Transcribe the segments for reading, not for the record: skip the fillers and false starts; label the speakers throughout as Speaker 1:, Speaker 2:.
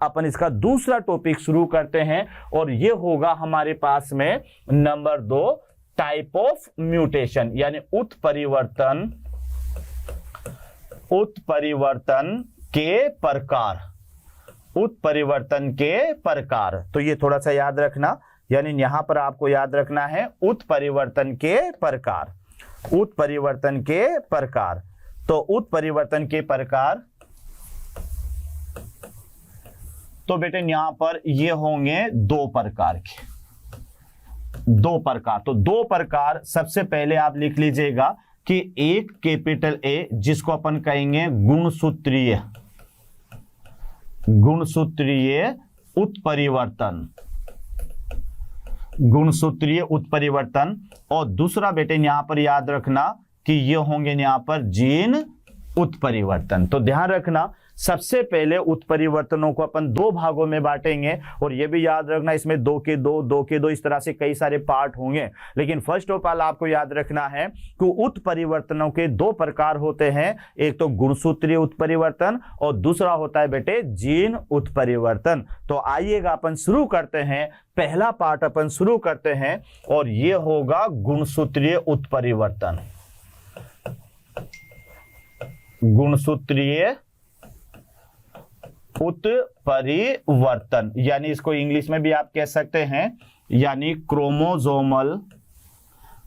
Speaker 1: अपन इसका दूसरा टॉपिक शुरू करते हैं और ये होगा हमारे पास में नंबर 2 टाइप ऑफ म्यूटेशन यानी उत्परिवर्तन के प्रकार, उत्परिवर्तन के प्रकार। तो ये थोड़ा सा याद रखना, यानी यहां पर आपको याद रखना है उत्परिवर्तन के प्रकार, उत्परिवर्तन के प्रकार। तो उत्परिवर्तन के प्रकार, तो बेटे यहां पर ये होंगे 2 प्रकार के, 2 प्रकार। तो 2 प्रकार सबसे पहले आप लिख लीजिएगा कि एक कैपिटल ए जिसको अपन कहेंगे गुणसूत्रीय, गुणसूत्रीय उत्परिवर्तन, गुणसूत्रीय उत्परिवर्तन। और दूसरा बेटे यहां पर याद रखना कि ये होंगे यहां पर जीन उत्परिवर्तन। तो ध्यान रखना सबसे पहले उत्परिवर्तनों को अपन 2 भागों में बांटेंगे और ये भी याद रखना इसमें 2 के 2, 2 के 2 इस तरह से कई सारे पार्ट होंगे। लेकिन फर्स्ट ऑफ ऑल आपको याद रखना है कि उत्परिवर्तनों के 2 प्रकार होते हैं, एक तो गुणसूत्रीय उत्परिवर्तन और दूसरा होता है बेटे जीन उत्परिवर्तन। तो आइएगा अपन शुरू करते हैं, पहला पार्ट अपन शुरू करते हैं और ये होगा गुणसूत्रीय उत्परिवर्तन, गुणसूत्रीय उत्परिवर्तन, यानी इसको इंग्लिश में भी आप कह सकते हैं यानी chromosomal,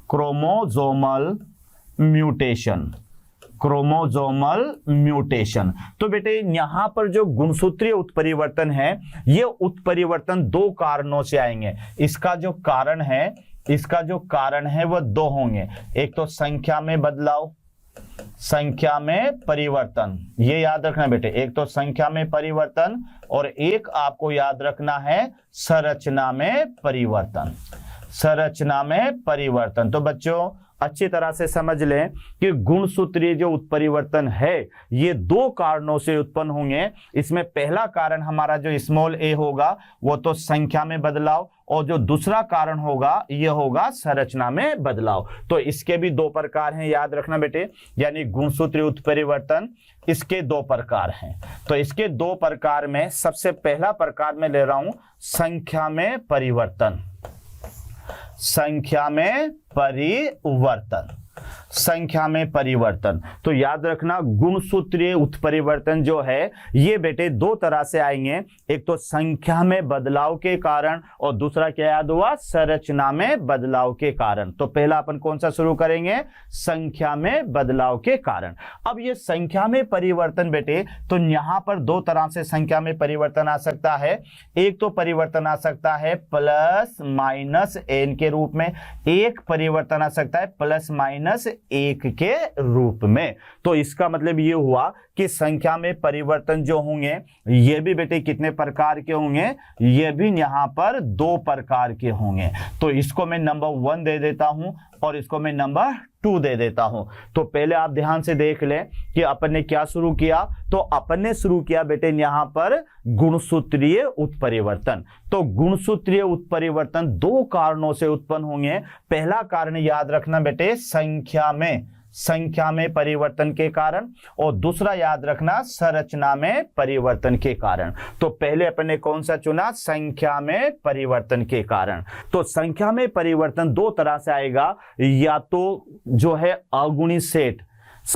Speaker 1: chromosomal mutation, chromosomal mutation. तो बेटे यहां पर जो गुणसूत्रीय उत्परिवर्तन है, ये उत्परिवर्तन 2 कारणों से आएंगे। इसका जो कारण है, इसका जो कारण है वह 2 होंगे, एक तो संख्या में बदलाव, संख्या में परिवर्तन, ये याद रखना बेटे, एक तो संख्या में परिवर्तन और एक आपको याद रखना है संरचना में परिवर्तन, संरचना में परिवर्तन। तो बच्चों अच्छी तरह से समझ लें कि गुणसूत्रीय जो उत्परिवर्तन है ये 2 कारणों से उत्पन्न होंगे। इसमें पहला कारण हमारा जो स्मॉल a होगा वो तो संख्या में बदलाव, और जो दूसरा कारण होगा ये होगा संरचना में बदलाव। तो इसके भी 2 प्रकार हैं, याद रखना बेटे, यानी गुणसूत्रीय उत्परिवर्तन इसके 2 प्रकार हैं। तो इसके 2 प्रकार में सबसे पहला प्रकार में ले रहा हूं संख्या में परिवर्तन, संख्या में परिवर्तन, संख्या में परिवर्तन। तो याद रखना गुणसूत्रीय उत्परिवर्तन जो है ये बेटे 2 तरह से आएंगे, एक तो संख्या में बदलाव के कारण और दूसरा क्या याद हुआ, संरचना में बदलाव के कारण। तो पहला अपन कौन सा शुरू करेंगे, संख्या में बदलाव के कारण। अब ये संख्या में परिवर्तन बेटे, तो यहां पर 2 तरह से संख्या में परिवर्तन आ सकता है। एक तो परिवर्तन आ सकता है प्लस माइनस n के रूप में, एक परिवर्तन आ सकता है प्लस माइनस 1 के रूप में। तो इसका मतलब ये हुआ कि संख्या में परिवर्तन जो होंगे ये भी बेटे कितने प्रकार के होंगे, ये भी यहां पर 2 प्रकार के होंगे। तो इसको मैं नंबर 1 दे देता हूं और इसको मैं नंबर 2 दे देता हूं। तो पहले आप ध्यान से देख लें कि अपन ने क्या शुरू किया। तो अपन ने शुरू किया बेटे यहां पर गुणसूत्रीय उत्परिवर्तन। तो गुणसूत्रीय उत्परिवर्तन 2 कारणों से उत्पन्न होंगे। पहला कारण याद रखना बेटे संख्या में परिवर्तन के कारण, और दूसरा याद रखना संरचना में परिवर्तन के कारण। तो पहले अपन ने कौन सा चुना, संख्या में परिवर्तन के कारण। तो संख्या में परिवर्तन 2 तरह से आएगा, या तो जो है अगुणित सेट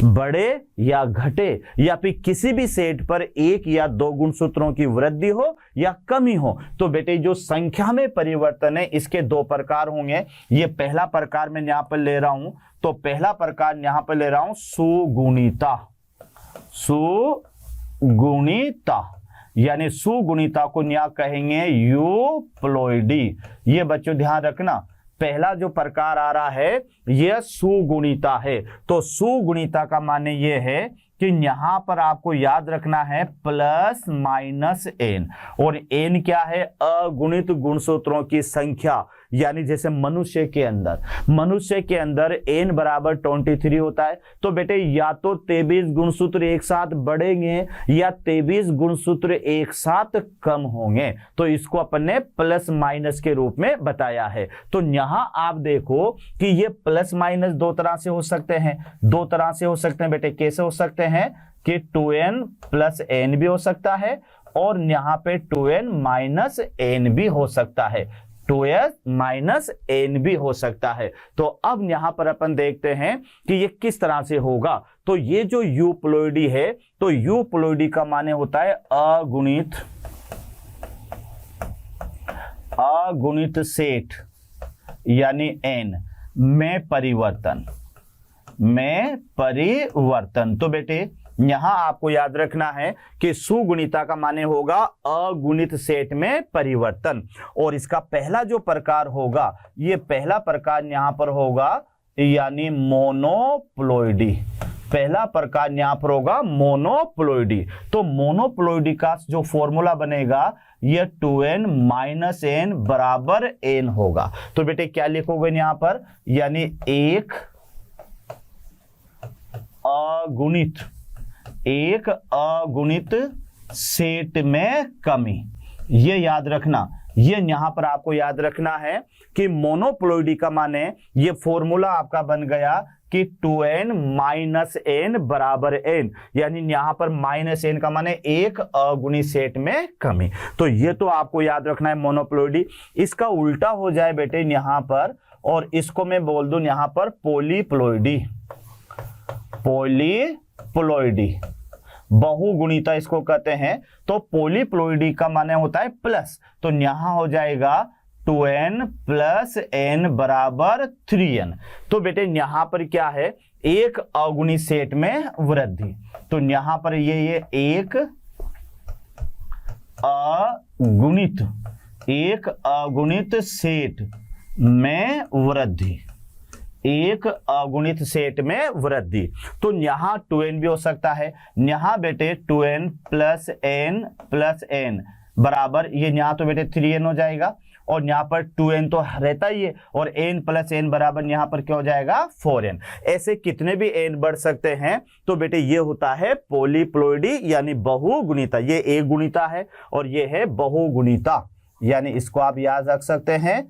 Speaker 1: बढ़े या घटे, या फिर किसी भी सेट पर 1 या 2 गुणसूत्रों की वृद्धि हो या कमी हो। तो बेटे जो संख्या में परिवर्तन है इसके 2 प्रकार होंगे। ये पहला प्रकार मैं यहां पर ले रहा हूं, तो पहला प्रकार यहां पर ले रहा हूं सुगुणिता, सुगुणिता, यानी सुगुणिता को यहां कहेंगे यूप्लॉइडी। ये बच्चों ध्यान रखना, पहला जो प्रकार आ रहा है यह सुगुणिता है। तो सुगुणिता का माने यह है कि यहां पर आपको याद रखना है प्लस माइनस n, और n क्या है, अगुणित गुणसूत्रों की संख्या। यानी जैसे मनुष्य के अंदर n बराबर 23 होता है। तो बेटे या तो 23 गुणसूत्र एक साथ बढ़ेंगे या 23 गुणसूत्र एक साथ कम होंगे। तो इसको अपन ने प्लस माइनस के रूप में बताया है। तो यहां आप देखो कि ये प्लस माइनस 2 तरह से हो सकते हैं, 2 तरह से हो सकते हैं बेटे। कैसे हो सकते हैं कि 2n प्लस n भी हो सकता है, और यहाँ पे 2n माइनस n भी हो सकता है, 2s माइनस n भी हो सकता है। तो अब यहां पर अपन देखते हैं कि ये किस तरह से होगा। तो ये जो यूप्लॉइडी है, तो यूप्लॉइडी का माने होता है अगुणित सेट यानी n में परिवर्तन, तो बेटे यहां आपको याद रखना है कि सुगुणिता का माने होगा अगुणित सेट में परिवर्तन। और इसका पहला जो प्रकार होगा, ये पहला प्रकार यहां पर होगा यानी मोनोप्लॉइडी। पहला प्रकार यहां पर होगा मोनोप्लॉइडी। तो मोनोप्लॉइडी का जो फॉर्मूला बनेगा ये 2n माइनस n बराबर n होगा। तो बेटे क्या लिखोगे यहां पर, यानी एक अगुणित सेट में कमी। ये याद रखना, ये यहां पर आपको याद रखना है कि मोनोप्लॉइडी का माने ये फॉर्मूला आपका बन गया कि 2n माइनस n बराबर n, यानी यहां पर माइनस n का माने एक अगुणित सेट में कमी। तो ये तो आपको याद रखना है मोनोप्लॉइडी। इसका उल्टा हो जाए बेटे यहां पर, और इसको मैं बोल दूं यहां पर पॉलीप्लॉइडी, बहुगुणिता इसको कहते हैं। तो पॉलीप्लॉइडी का माने होता है प्लस, तो यहां हो जाएगा 2n प्लस n बराबर 3n। तो बेटे यहां पर क्या है, एक अगुणित सेट में वृद्धि। तो यहां पर ये एक अगुणित सेट में वृद्धि, एक अगुणित सेट में वृद्धि। तो यहां 2n भी हो सकता है। यहां बेटे 2n प्लस n बराबर, ये यहां तो बेटे 3n हो जाएगा, और यहां पर 2n तो रहता ही है, और n प्लस n बराबर यहां पर क्या हो जाएगा 4n। ऐसे कितने भी n बढ़ सकते हैं। तो बेटे ये होता है पॉलीप्लॉइडी यानी बहुगुणिता। ये एक गुणिता है और ये है बहुगुणिता, यानी इसको आप याद रख सकते हैं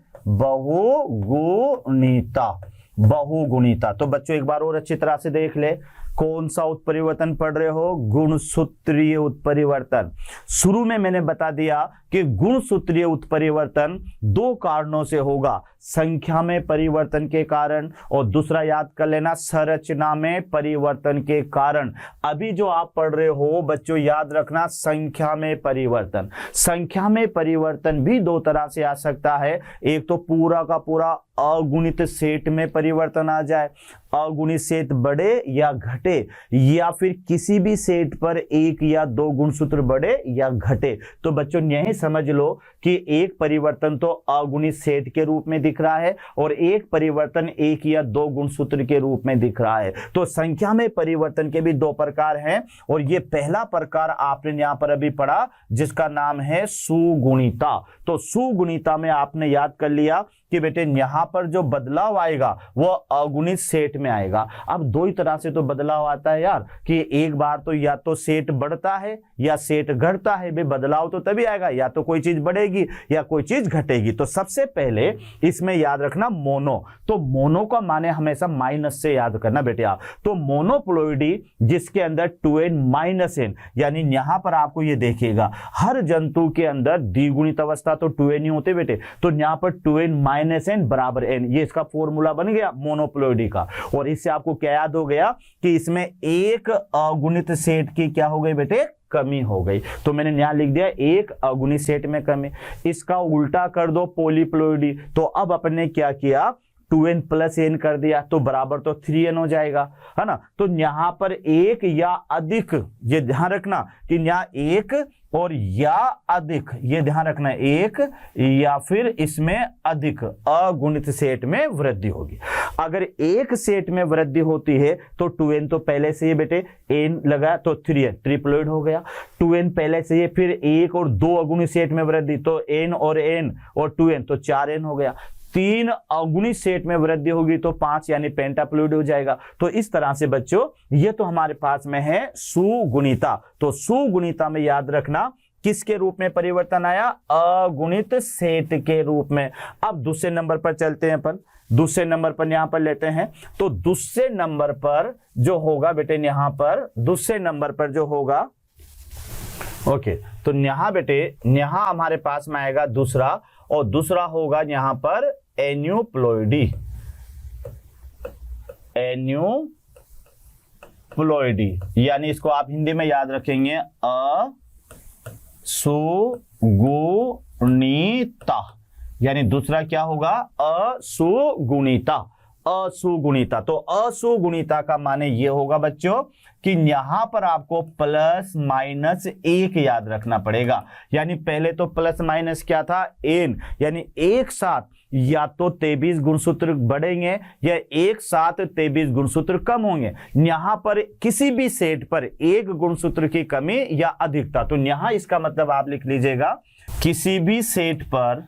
Speaker 1: बहुगुणिता। तो बच्चों एक बार और अच्छी तरह से देख ले, कौन सा उत्परिवर्तन पढ़ रहे हो, गुणसूत्रीय उत्परिवर्तन। शुरू में मैंने बता दिया कि गुणसूत्रीय उत्परिवर्तन दो कारणों से होगा, संख्या में परिवर्तन के कारण, और दूसरा याद कर लेना संरचना में परिवर्तन के कारण। अभी जो आप पढ़ रहे हो बच्चों याद रखना संख्या में परिवर्तन। संख्या में परिवर्तन भी दो तरह से आ सकता है, एक तो पूरा का पूरा अगुणित सेट में परिवर्तन आ जाए, अगुणित सेट बढ़े या घटे, या फिर किसी भी सेट पर एक या दो गुणसूत्र बढ़े या घटे। तो बच्चों यही समझ लो कि एक परिवर्तन तो अगुणित सेट के रूप में दिख रहा है और एक परिवर्तन एक या दो गुणसूत्र के रूप में दिख रहा है। तो संख्या में परिवर्तन के भी दो प्रकार हैं, और ये पहला प्रकार आपने यहां पर अभी पढ़ा जिसका नाम है सुगुणिता। तो सुगुणिता में आपने याद कर लिया कि बेटे यहां पर जो बदलाव आएगा वो अगुणित सेट में आएगा। अब दो ही तरह से तो बदलाव आता है यार, कि एक बार तो या तो सेट बढ़ता है या सेट घटता है। बदलाव तो तभी आएगा, या तो कोई चीज बढ़ेगी या कोई चीज घटेगी। तो सबसे पहले इसमें याद रखना मोनो। तो मोनो का माने हमेशा माइनस से याद करना बेटे आप। तो मोनोप्लॉइडी जिसके अंदर 2n माइनस n, यानी यहां पर आपको ये देखिएगा हर जंतु के अंदर द्विगुणित अवस्था तो 2n ही होते बेटे। तो यहां पर 2n माइनस n बराबर n, ये इसका फॉर्मूला बन गया मोनोप्लॉइडी का। और इससे आपको क्या याद हो गया कि इसमें एक अगुणित सेट की क्या हो गई बेटे, कमी हो गई। तो मैंने यहां लिख दिया एक अगुणित सेट में कमी। इसका उल्टा कर दो पॉलीप्लॉइडी। तो अब अपने क्या किया, 2n प्लस n कर दिया, तो बराबर तो 3n हो जाएगा, है ना। तो यहां पर एक या अधिक, ये ध्यान रखना कि यहां एक और या अधिक, ये ध्यान रखना एक या फिर इसमें अधिक अगुणित सेट में वृद्धि होगी। अगर एक सेट में वृद्धि होती है तो 2n तो पहले से ही बेटे n लगा तो 3n ट्रिप्लॉइड हो गया। 2n पहले से ही, फिर एक और दो अगुणित सेट में वृद्धि तो n और 2n तो 4n हो गया। तीन अगुणित सेट में वृद्धि होगी तो 5 यानी पेंटाप्लॉइड हो जाएगा। तो इस तरह से बच्चों ये तो हमारे पास में है सुगुणिता। तो सुगुणिता में याद रखना किसके रूप में परिवर्तन आया, अगुणित सेट के रूप में। अब दूसरे नंबर पर चलते हैं अपन, दूसरे नंबर पर यहां पर लेते हैं। तो दूसरे नंबर पर जो होगा बेटे, यहां पर दूसरे नंबर पर जो होगा ओके, तो यहाँ बेटे यहाँ हमारे पास में आएगा दूसरा, और दूसरा होगा यहाँ पर एन्यूप्लॉइडी। एन्यूप्लॉइडी यानी इसको आप हिंदी में याद रखेंगे असुगुणिता, यानी दूसरा क्या होगा असुगुणिता। असुगुणिता, तो असुगुणिता का माने ये होगा बच्चों कि यहां पर आपको प्लस माइनस एक याद रखना पड़ेगा। यानी पहले तो प्लस माइनस क्या था एन, यानी एक साथ या तो 23 गुणसूत्र बढ़ेंगे या एक साथ 23 गुणसूत्र कम होंगे। यहां पर किसी भी सेट पर एक गुणसूत्र की कमी या अधिकता, तो यहां इसका मतलब आप लिख लीजिएगा किसी भी सेट पर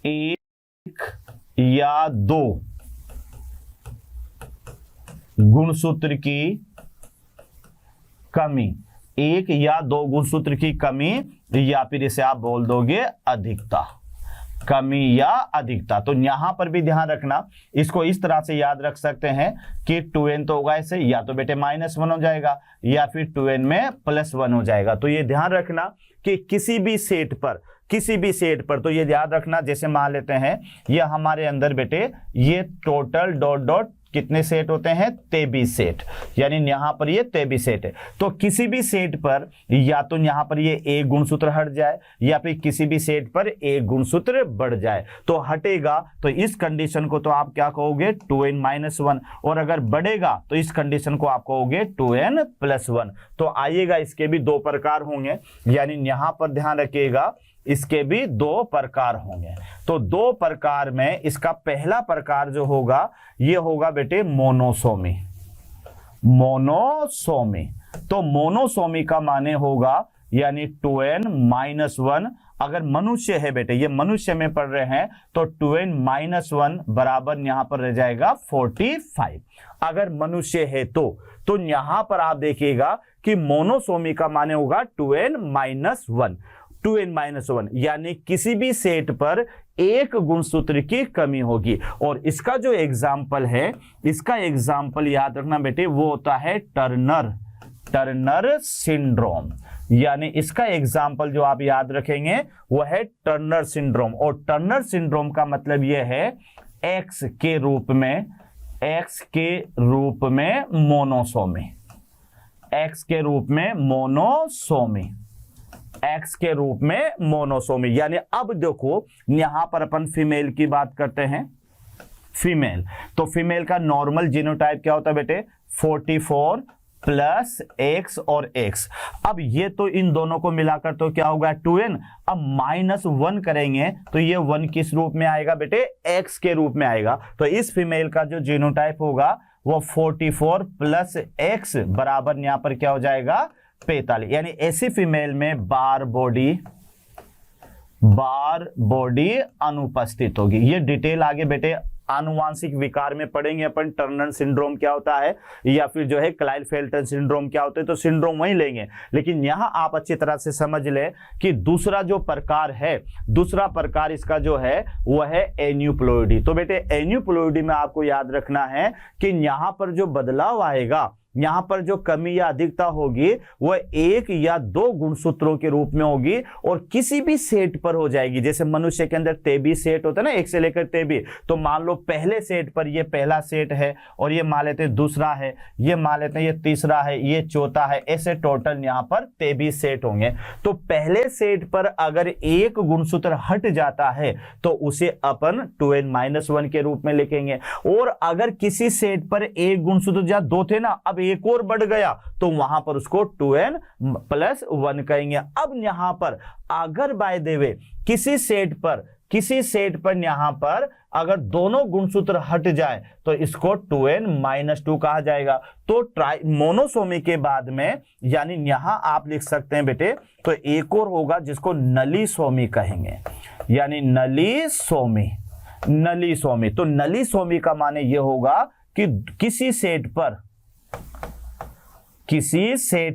Speaker 1: एक या दो गुणसूत्र की कमी, एक या दो गुणसूत्र की कमी, या फिर इसे आप बोल दोगे अधिकता, कमी या अधिकता। तो यहां पर भी ध्यान रखना, इसको इस तरह से याद रख सकते हैं कि 2n तो होगा ऐसे, या तो बेटे -1 हो जाएगा या फिर 2n में +1 हो जाएगा। तो ये ध्यान रखना कि किसी भी सेट पर तो ये याद रखना, जैसे मान लेते हैं ये हमारे अंदर बेटे ये टोटल डॉट डॉट कितने सेट होते हैं 23 सेट, यानी यहां पर ये 23 सेट है। तो किसी भी सेट पर या तो यहां पर ये एक गुणसूत्र हट जाए या फिर किसी भी सेट पर एक गुणसूत्र बढ़ जाए। तो हटेगा तो इस कंडीशन को तो आप क्या कहोगे 2n-1, और अगर बढ़ेगा तो इस कंडीशन को आप कहोगे 2n+1। तो आइएगा इसके भी दो प्रकार होंगे, यानी यहां पर ध्यान रखिएगा इसके भी दो प्रकार होंगे। तो दो प्रकार में इसका पहला प्रकार जो होगा ये होगा बेटे मोनोसोमी। मोनोसोमी, तो मोनोसोमी का माने होगा यानी 2n-1। अगर मनुष्य है बेटे, ये मनुष्य में पढ़ रहे हैं, तो 2n-1 बराबर यहां पर रह जाएगा 45। अगर मनुष्य है तो यहां पर आप देखिएगा कि मोनोसोमी का माने होगा 2n-1। 2n-1 यानी किसी भी सेट पर एक गुणसूत्र की कमी होगी। और इसका जो एग्जाम्पल है, इसका एग्जाम्पल याद रखना बेटे, वो होता है टर्नर सिंड्रोम। यानी इसका एग्जाम्पल जो आप याद रखेंगे वो है टर्नर सिंड्रोम। और टर्नर सिंड्रोम का मतलब यह है एक्स के रूप में मोनोसोमी, एक्स के रूप में मोनोसोमी, एक्स के रूप में मोनोसोमी। यानी अब देखो यहां पर अपन फीमेल की बात करते हैं, फीमेल, तो फीमेल का नॉर्मल जीनोटाइप क्या होता है बेटे 44 प्लस x और x। अब ये तो इन दोनों को मिलाकर तो क्या होगा 2n। अब -1 करेंगे तो ये 1 किस रूप में आएगा बेटे x के रूप में आएगा। तो इस फीमेल का जो जीनोटाइप होगा वो 44 प्लस x बराबर यहां पर क्या हो जाएगा 45। यानी ऐसी फीमेल में बार बॉडी अनुपस्थित होगी। ये डिटेल आगे बेटे आनुवांशिक विकार में पढ़ेंगे अपन, टर्नर सिंड्रोम क्या होता है या फिर जो है क्लाइनफेल्टर सिंड्रोम क्या होता है, तो सिंड्रोम वही लेंगे। लेकिन यहां आप अच्छी तरह से समझ लें कि दूसरा जो प्रकार है, दूसरा प्रकार इसका जो है वह है एन्यूप्लॉइडी। तो बेटे एन्यूप्लॉइडी में आपको याद रखना है कि यहां पर जो बदलाव आएगा, यहां पर जो कमी या अधिकता होगी वह एक या दो गुणसूत्रों के रूप में होगी और किसी भी सेट पर हो जाएगी। जैसे मनुष्य के अंदर 23 सेट होता है ना, 1 से लेकर 23। तो मान लो पहले सेट पर ये पहला सेट है और ये मान लेते हैं दूसरा है, ये मान लेते हैं ये तीसरा है, ये चौथा है, ऐसे टोटल यहां पर 23 सेट होंगे। तो पहले सेट पर अगर एक गुणसूत्र हट जाता है तो उसे अपन 2n-1 के रूप में लिखेंगे। और अगर किसी सेट पर एक गुणसूत्र या दो थे ना, अब एक और बढ़ गया तो वहां पर उसको 2n+1 कहेंगे। अब यहां पर अगर बाय द वे किसी सेट पर यहां पर अगर दोनों गुणसूत्र हट जाए तो इसको 2n-2 कहा जाएगा। तो मोनोसोमी के बाद में यानी यहां आप लिख सकते हैं बेटे, तो एक और होगा जिसको नलीसोमी कहेंगे, यानी नलीसोमी। तो नलीसोमी का माने यह होगा कि किसी सेट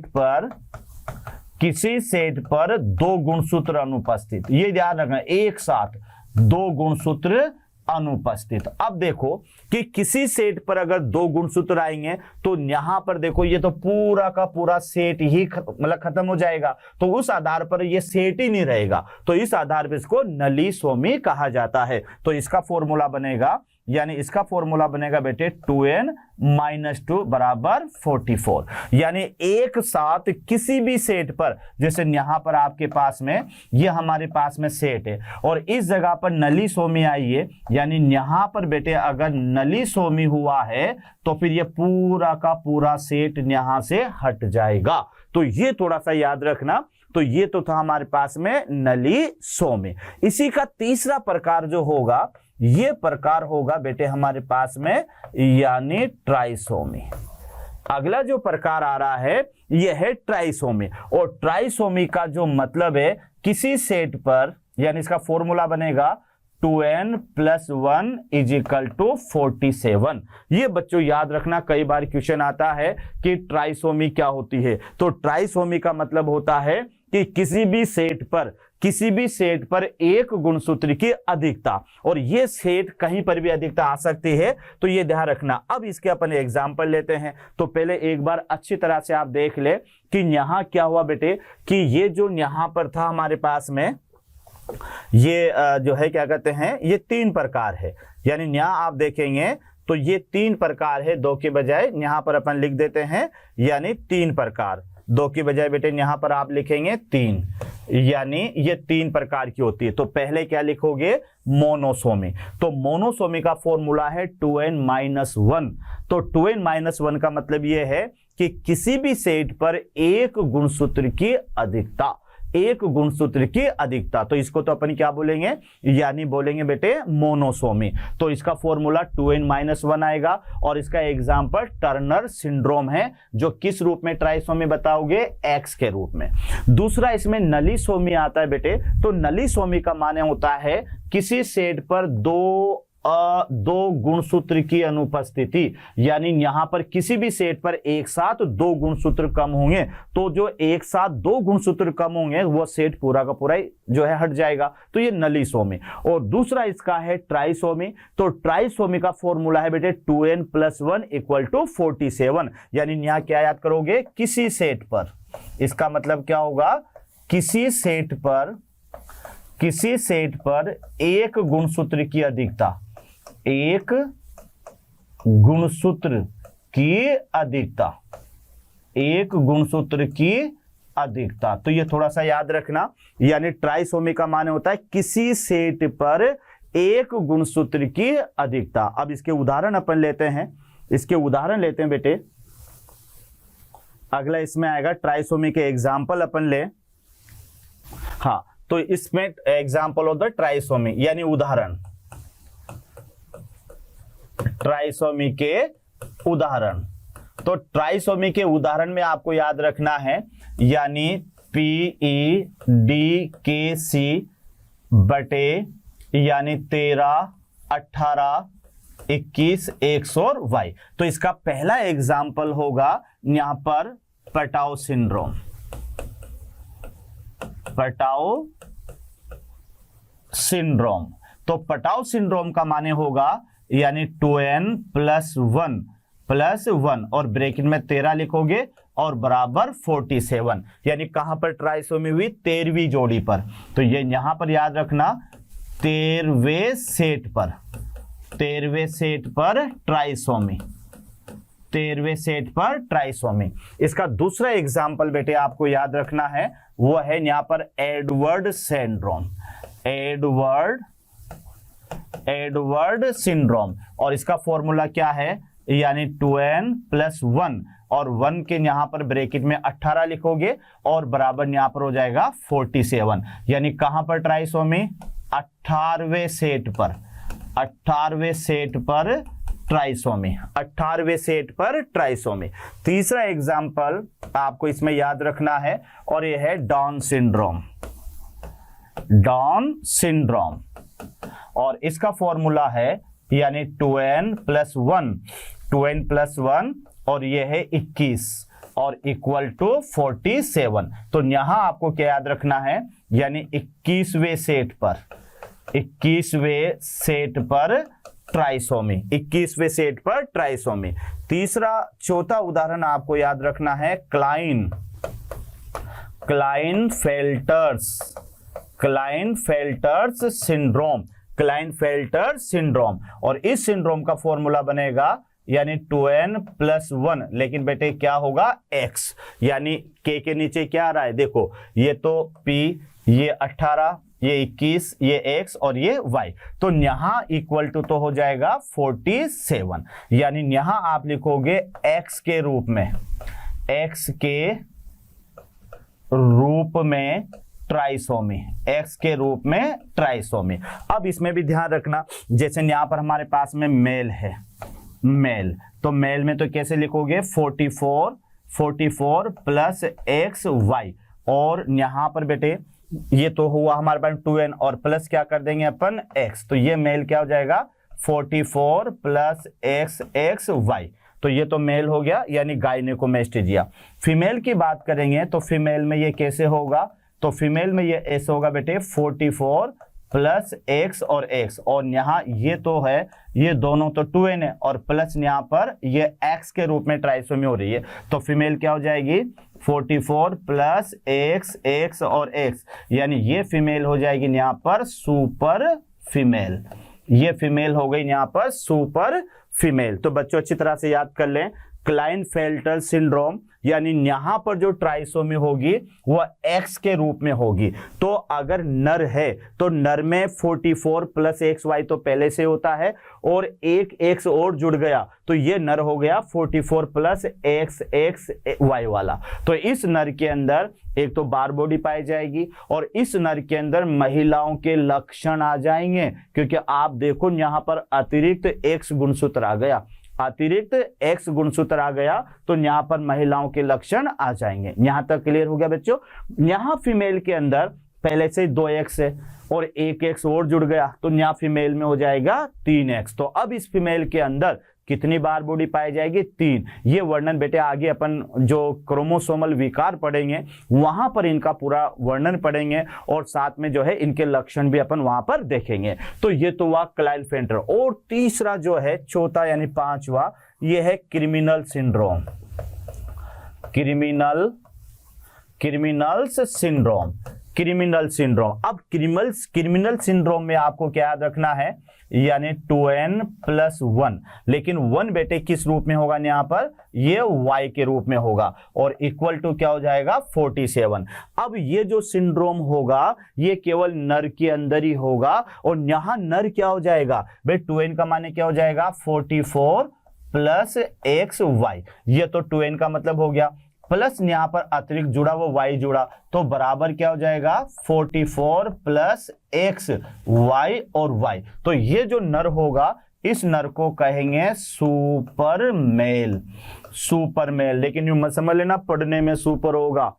Speaker 1: पर दो गुणसूत्र अनुपस्थित। ये ध्यान रखना, एक साथ दो गुणसूत्र अनुपस्थित। अब देखो कि किसी सेट पर अगर दो गुणसूत्र आएंगे तो यहां पर देखो ये तो पूरा का पूरा सेट ही मतलब खत्म हो जाएगा, तो उस आधार पर ये सेट ही नहीं रहेगा, तो इस आधार पर इसको नली सोमी कहा जाता है। तो इसका फॉर्मूला बनेगा, यानी इसका फॉर्मूला बनेगा बेटे 2n-2 बराबर 44। यानी एक साथ किसी भी सेट पर, जैसे यहां पर आपके पास में ये हमारे पास में सेट है और इस जगह पर नली सोमी आई है, यानी यहां पर बेटे अगर नली सोमी हुआ है तो फिर ये पूरा का पूरा सेट यहां से हट जाएगा। तो ये थोड़ा सा याद रखना। तो ये तो था हमारे पास में नली सोमी। इसी का तीसरा प्रकार जो होगा, ये प्रकार होगा बेटे हमारे पास में यानी ट्राइसोमी। अगला जो प्रकार आ रहा है यह है ट्राइसोमी, और ट्राइसोमी का जो मतलब है किसी सेट पर, यानी इसका फॉर्मूला बनेगा 2n+1 = 47। ये बच्चों याद रखना, कई बार क्वेश्चन आता है कि ट्राइसोमी क्या होती है। तो ट्राइसोमी का मतलब होता है कि किसी भी सेट पर एक गुणसूत्र की अधिकता, और ये सेट कहीं पर भी अधिकता आ सकती है, तो ये ध्यान रखना। अब इसके अपन एग्जांपल लेते हैं। तो पहले एक बार अच्छी तरह से आप देख ले कि यहां क्या हुआ बेटे, कि ये जो यहां पर था हमारे पास में, ये जो है क्या कहते हैं, ये 3 प्रकार है। यानी यहां आप देखेंगे तो ये 3 प्रकार है, 2 के बजाय यहां पर अपन लिख देते हैं यानी 3 प्रकार। 2 की बजाय बेटे यहां पर आप लिखेंगे 3, यानी ये 3 प्रकार की होती है। तो पहले क्या लिखोगे, मोनोसोमी। तो मोनोसोमी का फॉर्मूला है 2n-1। तो 2n-1 का मतलब ये है कि किसी भी सेट पर एक गुणसूत्र की अधिकता, एक गुणसूत्र की अधिकता, तो इसको तो अपन क्या बोलेंगे, यानी बोलेंगे बेटे मोनोसोमी। तो इसका फॉर्मूला 2n-1 आएगा, और इसका एग्जांपल टर्नर सिंड्रोम है, जो किस रूप में ट्राइसोमी बताओगे, एक्स के रूप में। दूसरा इसमें नलीसोमी आता है बेटे। तो नलीसोमी का माने होता है किसी सेट पर दो गुणसूत्र की अनुपस्थिति, यानी यहां पर किसी भी सेट पर एक साथ 2 गुणसूत्र कम होंगे, तो जो एक साथ 2 गुणसूत्र कम होंगे वो सेट पूरा का पूरा जो है हट जाएगा, तो ये नलीसोमी। और दूसरा इसका है ट्राइसोमी। तो ट्राइसोमी का फॉर्मूला है बेटे 2n+1 = 47। यानी यहां क्या याद करोगे, किसी सेट पर, इसका मतलब क्या होगा, किसी सेट पर एक गुणसूत्र की अधिकता, एक गुणसूत्र की अधिकता, एक गुणसूत्र की अधिकता। तो ये थोड़ा सा याद रखना। यानी ट्राइसोमी का माने होता है किसी सेट पर एक गुणसूत्र की अधिकता। अब इसके उदाहरण अपन लेते हैं, इसके उदाहरण लेते हैं बेटे। अगला इसमें आएगा ट्राइसोमी के एग्जाम्पल अपन ले। हाँ, तो इसमें एग्जाम्पल ऑफ द ट्राइसोमी यानी उदाहरण, ट्राइसोमी के उदाहरण। तो ट्राइसोमी के उदाहरण में आपको याद रखना है, यानी PEDKC बटे यानी 13, 18, 21, X और Y। तो इसका पहला एग्जाम्पल होगा यहां पर पटाउ सिंड्रोम। पटाउ सिंड्रोम, तो पटाउ सिंड्रोम का माने होगा यानी 2n+1 और ब्रैकेट में 13 लिखोगे और बराबर 47। यानी कहां पर ट्राइसोमी हुई, 13वीं जोड़ी पर। तो ये यहां पर याद रखना 13वें सेट पर, 13वें सेट पर ट्राइसोमी, 13वें सेट पर ट्राइसोमी। इसका दूसरा एग्जाम्पल बेटे आपको याद रखना है, वो है यहां पर एडवर्ड सिंड्रोम, एडवर्ड सिंड्रोम। और इसका फॉर्मूला क्या है, यानी 2n+1 और 1 के यहां पर ब्रैकेट में 18 लिखोगे और बराबर यहां पर हो जाएगा 47। यानी कहां पर ट्राइसोमी, 18वें सेट पर, 18वें सेट पर ट्राइसोमी, 18वें सेट पर ट्राइसोमी। तीसरा एग्जाम्पल आपको इसमें याद रखना है और यह है डाउन सिंड्रोम, डाउन सिंड्रोम। और इसका फॉर्मूला है यानी 2n+1 और यह है 21 और = 47। तो यहां आपको क्या याद रखना है, यानी 21वें सेट पर, 21वें सेट पर ट्राइसोमी, 21वें सेट पर ट्राइसोमी। तीसरा चौथा उदाहरण आपको याद रखना है क्लाइनफेल्टर्स सिंड्रोम, क्लाइनफेल्टर्स सिंड्रोम। और इस सिंड्रोम का फॉर्मूला बनेगा यानी 2n+1, लेकिन बेटे क्या होगा x, यानी k के नीचे क्या आ रहा है, देखो ये तो p, ये 18, ये 21, ये x और ये y, तो यहां इक्वल टू तो हो जाएगा 47, यानी यहां आप लिखोगे x के रूप में ट्राइसोमी, x के रूप में ट्राइसोमी। अब इसमें भी ध्यान रखना, जैसे यहां पर हमारे पास में मेल है, मेल, तो मेल में तो कैसे लिखोगे 44 प्लस XY, और यहां पर बेटे ये तो हुआ हमारे पास 2n और प्लस क्या कर देंगे अपन x, तो ये मेल क्या हो जाएगा 44 प्लस XY, तो ये तो मेल हो गया यानी गायनेकोमेस्टेजिया। फीमेल की बात करेंगे तो फीमेल में ये कैसे होगा, तो फीमेल में ये ऐसे होगा बेटे 44 प्लस x और x, और यहाँ ये तो है, ये दोनों तो 2n है और प्लस यहाँ पर ये x के रूप में ट्राइसोमी हो रही है, तो फीमेल क्या हो जाएगी 44 प्लस x और x, यानी ये फीमेल हो जाएगी यहाँ पर सुपर फीमेल, ये फीमेल हो गई यहाँ पर सुपर फीमेल। तो बच्चों अच्छी तरह से याद कर लें, क्लाइनफेल्टर सिंड्रोम यानी यहां पर जो ट्राइसोमी होगी वह x के रूप में होगी। तो अगर नर है तो नर में 44 प्लस XY तो पहले से होता है, और एक x और जुड़ गया तो ये नर हो गया 44 प्लस XY वाला। तो इस नर के अंदर एक तो बार बॉडी पाई जाएगी, और इस नर के अंदर महिलाओं के लक्षण आ जाएंगे, क्योंकि आप देखो यहां पर अतिरिक्त X गुणसूत्र आ गया, अतिरिक्त X गुणसूत्र आ गया, तो यहां पर महिलाओं के लक्षण आ जाएंगे। यहां तक क्लियर हो गया बच्चों। यहां फीमेल के अंदर पहले से 2x है और एक x और जुड़ गया, तो यहां फीमेल में हो जाएगा 3x। तो अब इस फीमेल के अंदर कितनी बार बॉडी पाई जाएगी 3। ये वर्णन बेटे आगे अपन जो क्रोमोसोमल विकार पढ़ेंगे वहां पर इनका पूरा वर्णन पढ़ेंगे, और साथ में जो है इनके लक्षण भी अपन वहां पर देखेंगे। तो ये तो हुआ क्लाइनफेल्टर। और तीसरा जो है चौथा यानी पांचवा, ये है क्रिमिनल सिंड्रोम, क्रिमिनल सिंड्रोम। अब क्रिमिनल सिंड्रोम में आपको क्या याद रखना है, यानी 2n+1, लेकिन 1 बेटे किस रूप में होगा यहाँ पर, ये y के रूप में होगा, और इक्वल टू क्या हो जाएगा 47। अब ये जो सिंड्रोम होगा ये केवल नर के अंदर ही होगा, और यहाँ नर क्या हो जाएगा भाई 2n का माने क्या हो जाएगा 44 प्लस XY, ये तो 2n का मतलब हो गया, प्लस यहाँ पर अतिरिक्त जुड़ा वो y जुड़ा, तो बराबर क्या हो जाएगा 44 प्लस XY और y। तो ये जो नर होगा इस नर को कहेंगे सुपर मेल। लेकिन यूं मत समझ लेना पढ़ने में सुपर होगा,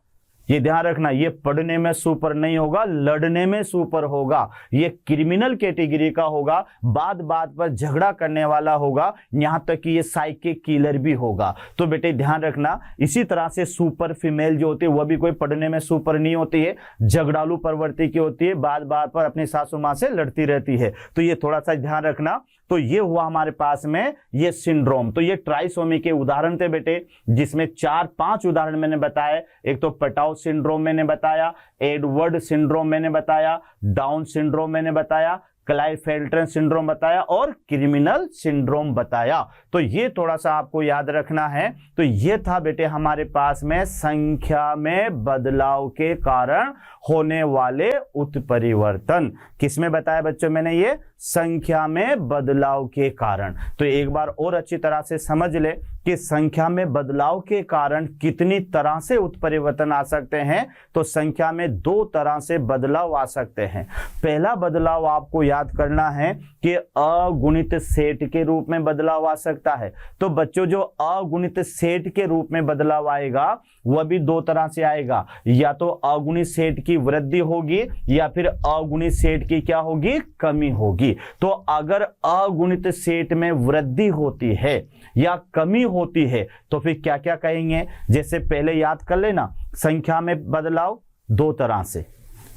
Speaker 1: ये ध्यान रखना, ये पढ़ने में सुपर नहीं होगा, लड़ने में सुपर होगा। ये क्रिमिनल कैटेगरी का होगा, बात पर झगड़ा करने वाला होगा, यहां तक कि ये साइकिक किलर भी होगा। तो बेटे ध्यान रखना, इसी तरह से सुपर फीमेल जो होती है वह भी कोई पढ़ने में सुपर नहीं होती है, झगड़ालू प्रवृत्ति की होती है, बात पर अपनी सासू मां से लड़ती रहती है। तो ये थोड़ा सा ध्यान रखना। तो ये हुआ हमारे पास में ये सिंड्रोम। तो ये ट्राइसोमी के उदाहरण थे बेटे, जिसमें 4-5 उदाहरण मैंने बताए। एक तो पटाउ सिंड्रोम मैंने बताया, एडवर्ड सिंड्रोम मैंने बताया, डाउन सिंड्रोम मैंने बताया, क्लाइनफेल्टर सिंड्रोम बताया, और क्रिमिनल सिंड्रोम बताया। तो ये थोड़ा सा आपको याद रखना है। तो ये था बेटे हमारे पास में संख्या में बदलाव के कारण होने वाले उत्परिवर्तन। किसमें बताया बच्चों मैंने, ये संख्या में बदलाव के कारण। तो एक बार और अच्छी तरह से समझ ले कि संख्या में बदलाव के कारण कितनी तरह से उत्परिवर्तन आ सकते हैं। तो संख्या में 2 तरह से बदलाव आ सकते हैं। पहला बदलाव आपको याद करना है कि अगुणित सेट के रूप में बदलाव आ सकता है। तो बच्चों जो अगुणित सेट के रूप में बदलाव आएगा वह भी 2 तरह से आएगा, या तो अगुणित सेट की वृद्धि होगी या फिर अगुणित सेट की क्या होगी, कमी होगी। तो अगर अगुणित सेट में वृद्धि होती है या कमी होती है तो फिर क्या क्या कहेंगे, जैसे पहले याद कर लेना, संख्या में बदलाव 2 तरह से,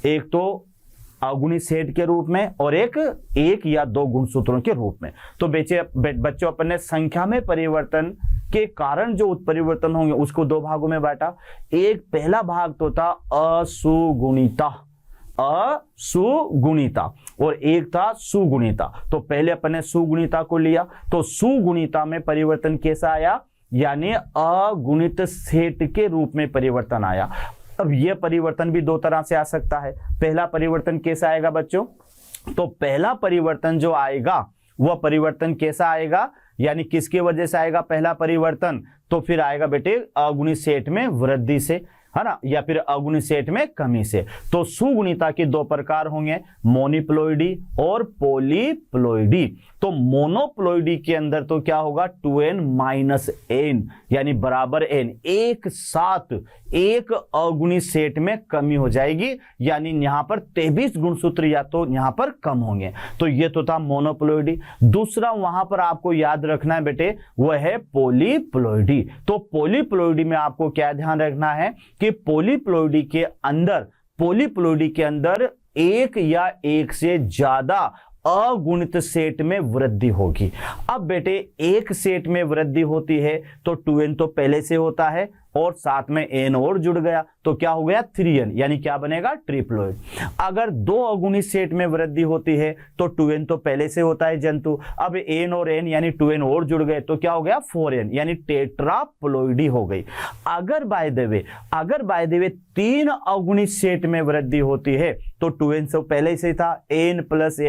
Speaker 1: एक तो अवगुणी सेट के रूप में और एक या दो गुणसूत्रों के रूप में। तो बच्चों अपन ने संख्या में परिवर्तन के कारण जो उत्परिवर्तन होंगे उसको दो भागों में बांटा। एक पहला भाग तो था असुगुणिता और एक था सुगुणिता। तो पहले अपन ने सुगुणिता को लिया, तो सुगुणिता में परिवर्तन कैसा आया, यानी अगुणित सेट के रूप में परिवर्तन आया। अब यह परिवर्तन भी दो तरह से आ सकता है। पहला परिवर्तन कैसा आएगा बच्चों, तो पहला परिवर्तन जो आएगा वह परिवर्तन कैसा आएगा, यानी किसकी वजह से आएगा पहला परिवर्तन, तो फिर आएगा बेटे अगुणित सेट में वृद्धि से, है ना, या फिर अगुणित सेट में कमी से। तो सुगुणिता के दो प्रकार होंगे, मोनोप्लॉइडी और पॉलीप्लॉइडी। तो मोनोप्लॉइडी के अंदर तो क्या होगा 2n माइनस n यानी बराबर n, एक साथ एक अगुणित सेट में कमी हो जाएगी, यानी यहां पर 23 गुणसूत्र या तो यहां पर कम होंगे। तो ये तो था मोनोप्लॉइडी। दूसरा वहां पर आपको याद रखना है बेटे वह है पॉलीप्लॉइडी। तो पॉलीप्लॉइडी में आपको क्या ध्यान रखना है कि पॉलीप्लॉइडी के अंदर एक या एक से ज्यादा अगुणित सेट में वृद्धि होगी। अब बेटे एक सेट में वृद्धि होती है तो 2n तो पहले से होता है और साथ में n और जुड़ गया तो क्या हो गया 3n, यानी क्या बनेगा ट्रिप्लॉइड। अगर दो अगुणित सेट में वृद्धि होती है तो 2n तो पहले से होता है जंतु, अब n और n यानी 2n और जुड़ गए तो क्या हो गया 4n, यानी टेट्राप्लॉइडी हो गई। अगर बाय द वे तीन अगुणित सेट में वृद्धि होती है तो 2n से पहले से था, n प्लस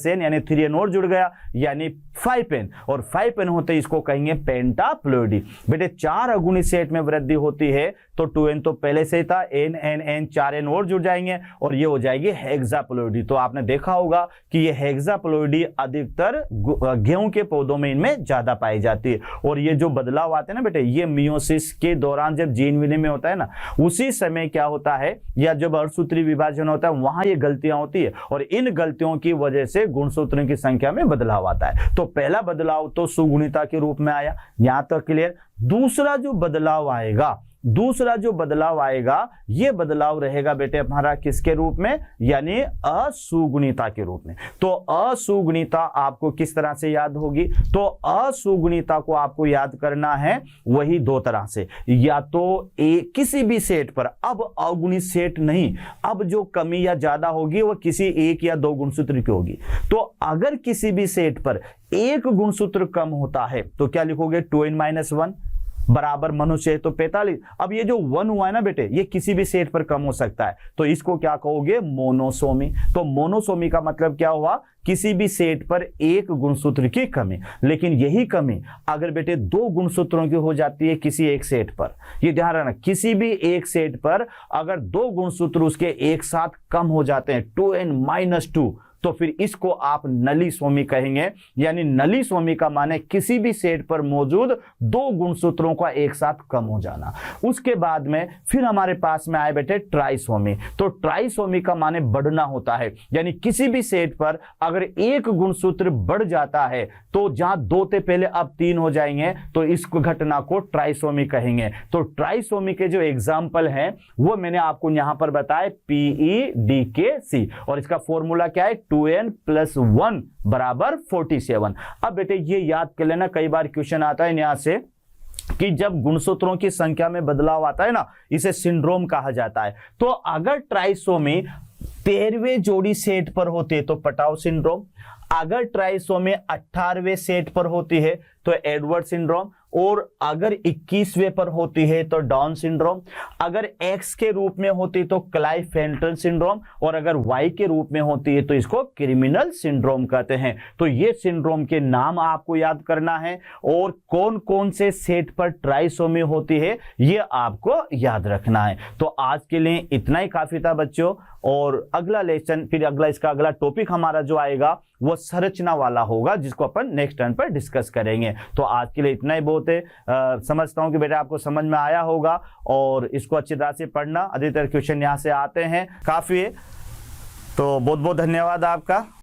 Speaker 1: n यानी 3n और जुड़ गया यानी 5n, और 5n होते इसको कहेंगे पेंटाप्लॉइडी। बेटे चार अगुणित सेट में वृद्धि होती है तो 2n तो पहले से था, n 4n और जुड़ जाएंगे और ये हो जाएगी हेक्साप्लॉइडी। तो आपने देखा होगा कि ये हेक्साप्लॉइडी अधिकतर गेहूं के पौधों में इनमें ज्यादा पाई जाती है। और ये जो बदलाव आते हैं ना बेटे, ये मियोसिस के दौरान जब जीन विनिमय होता है ना, उसी समय क्या होता है, या जब अर्धसूत्री विभाजन होता है वहां ये गलतियां होती है और इन गलतियों की वजह से गुणसूत्रों की संख्या में बदलाव आता है। तो पहला बदलाव तो सुगुणिता के रूप में आया, यहां तक क्लियर। दूसरा जो बदलाव आएगा ये बदलाव रहेगा बेटे हमारा किसके रूप में, यानी असुगुणिता के रूप में। तो असुगुणिता आपको किस तरह से याद होगी, तो असुगुणिता को आपको याद करना है वही दो तरह से, या तो किसी भी सेट पर, अब अगुणित सेट नहीं, अब जो कमी या ज्यादा होगी वो किसी एक या दो गुणसूत्र की होगी। तो अगर किसी भी सेट पर एक गुणसूत्र कम होता है तो क्या लिखोगे 2n माइनस 1 बराबर मनुष्य तो 45। अब ये जो 1 हुआ है ना बेटे, ये किसी भी सेट पर कम हो सकता है, तो इसको क्या कहोगे मोनोसोमी। तो मोनोसोमी का मतलब क्या हुआ, किसी भी सेट पर एक गुणसूत्र की कमी। लेकिन यही कमी अगर बेटे दो गुणसूत्रों की हो जाती है किसी एक सेट पर, ये ध्यान रखना, किसी भी एक सेट पर अगर दो गुणसूत्र उसके एक साथ कम हो जाते हैं 2n माइनस 2, तो फिर इसको आप नलीसोमी कहेंगे। यानी नलीसोमी का माने किसी भी सेट पर मौजूद दो गुणसूत्रों का एक साथ कम हो जाना। उसके बाद में फिर हमारे पास में आए बेटे ट्राइसोमी। तो ट्राइसोमी का माने बढ़ना होता है, यानी किसी भी सेट पर अगर एक गुणसूत्र बढ़ जाता है तो जहां दो थे पहले अब 3 हो जाएंगे, तो इस घटना को ट्राइसोमी कहेंगे। तो ट्राइसोमी के जो एग्जाम्पल हैं वो मैंने आपको यहां पर बताया PEDKC, और इसका फॉर्मूला क्या है 2n + 1 बराबर 47। अब बेटे ये याद कर लेना, कई बार क्वेश्चन आता है यहां से कि जब गुणसूत्रों की संख्या में बदलाव आता है ना, इसे सिंड्रोम कहा जाता है। तो अगर ट्राइसोमी 13वें जोड़ी सेट पर होती है तो पटाव सिंड्रोम, अगर ट्राइसोमी 18वें सेट पर होती है तो एडवर्ड सिंड्रोम, और अगर 21वें पर होती है तो डाउन सिंड्रोम, अगर X के रूप में होती तो क्लाइफेंटल सिंड्रोम, और अगर Y के रूप में होती है तो इसको क्रिमिनल सिंड्रोम कहते हैं। तो ये सिंड्रोम के नाम आपको याद करना है और कौन कौन से सेट पर ट्राइसोमी होती है ये आपको याद रखना है। तो आज के लिए इतना ही काफी था बच्चों, और अगला लेसन फिर इसका अगला टॉपिक हमारा जो आएगा वो संरचना वाला होगा, जिसको अपन नेक्स्ट टर्न पर डिस्कस करेंगे। तो आज के लिए इतना ही बहुत है। समझता हूं कि बेटा आपको समझ में आया होगा और इसको अच्छी तरह से पढ़ना, अधिकतर क्वेश्चन यहां से आते हैं, काफी है। तो बहुत बहुत धन्यवाद आपका।